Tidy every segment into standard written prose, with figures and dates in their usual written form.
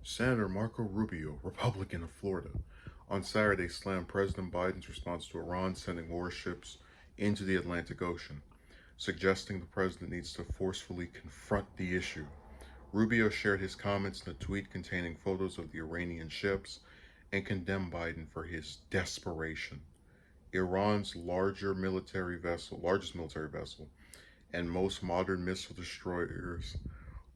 Senator Marco Rubio, Republican of Florida, on Saturday slammed President Biden's response to Iran sending warships into the Atlantic Ocean, suggesting the president needs to forcefully confront the issue. Rubio shared his comments in a tweet containing photos of the Iranian ships and condemned Biden for his desperation. Iran's largest military vessel, and most modern missile destroyers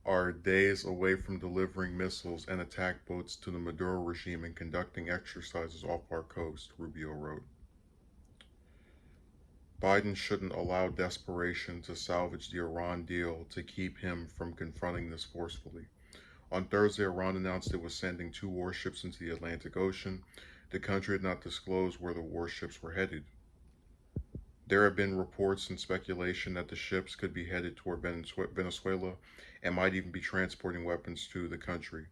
are days away from delivering missiles and attack boats to the Maduro regime and conducting exercises off our coast, Rubio wrote. Biden shouldn't allow desperation to salvage the Iran deal to keep him from confronting this forcefully. On Thursday, Iran announced it was sending 2 warships into the Atlantic Ocean. The country had not disclosed where the warships were headed. There have been reports and speculation that the ships could be headed toward Venezuela and might even be transporting weapons to the country.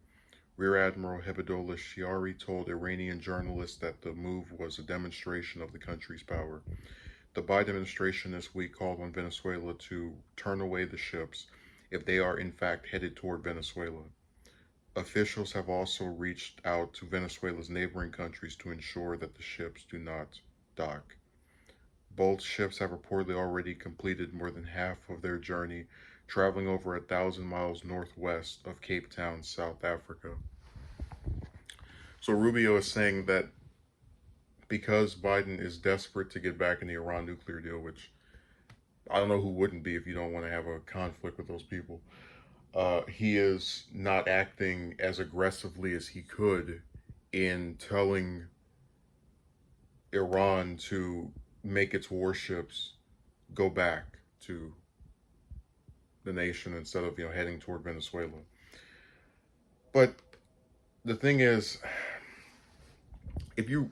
Rear Admiral Hebedollah Shiari told Iranian journalists that the move was a demonstration of the country's power. The Biden administration this week called on Venezuela to turn away the ships if they are in fact headed toward Venezuela. Officials have also reached out to Venezuela's neighboring countries to ensure that the ships do not dock. Both ships have reportedly already completed more than half of their journey, traveling over 1,000 miles northwest of Cape Town, South Africa. So Rubio is saying that because Biden is desperate to get back in the Iran nuclear deal, which I don't know who wouldn't be if you don't want to have a conflict with those people, he is not acting as aggressively as he could in telling Iran to make its warships go back to the nation instead of heading toward Venezuela. But the thing is, if you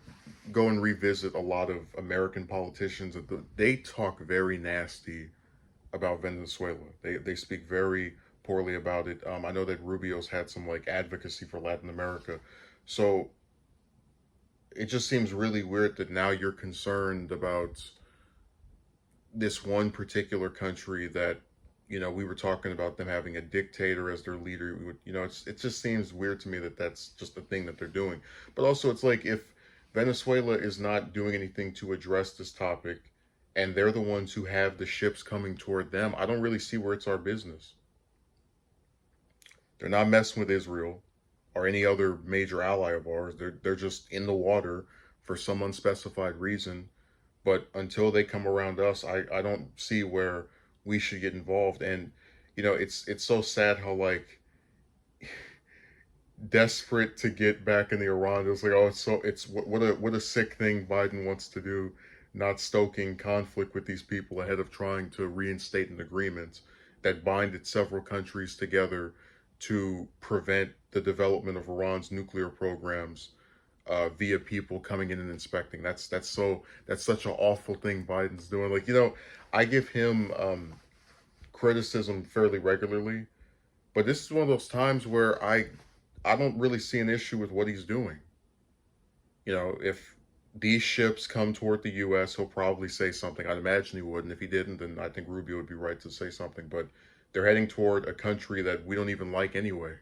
go and revisit a lot of American politicians, they talk very nasty about Venezuela. They speak very poorly about it. I know that Rubio's had some advocacy for Latin America, so it just seems really weird that now you're concerned about this one particular country that we were talking about them having a dictator as their leader. It just seems weird to me that that's just the thing that they're doing. But also, it's like if Venezuela is not doing anything to address this topic, and they're the ones who have the ships coming toward them, I don't really see where it's our business. They're not messing with Israel or any other major ally of ours. They're just in the water for some unspecified reason. But until they come around us, I don't see where we should get involved. And it's so sad how desperate to get back in the Iran. It's like, oh, it's what a sick thing Biden wants to do, not stoking conflict with these people ahead of trying to reinstate an agreement that binded several countries together to prevent the development of Iran's nuclear programs via people coming in and inspecting. That's such an awful thing Biden's doing. I give him criticism fairly regularly, but this is one of those times where I don't really see an issue with what he's doing. If these ships come toward the U.S., he'll probably say something. I'd imagine he would, and if he didn't, then I think Rubio would be right to say something. But they're heading toward a country that we don't even like anyway,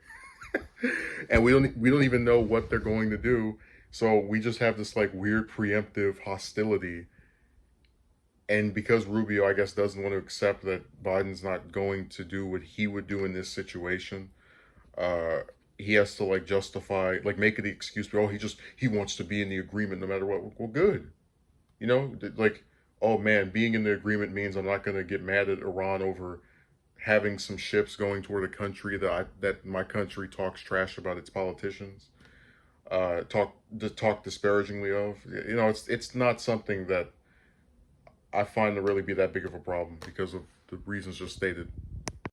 and we don't even know what they're going to do. So we just have this weird preemptive hostility. And because Rubio, I guess, doesn't want to accept that Biden's not going to do what he would do in this situation, he has to justify, make it the excuse. Oh, he wants to be in the agreement no matter what. Well, good. Oh man, being in the agreement means I'm not going to get mad at Iran over having some ships going toward a country that my country talks trash about its politicians, talk disparagingly of. It's not something that I find to really be that big of a problem because of the reasons just stated.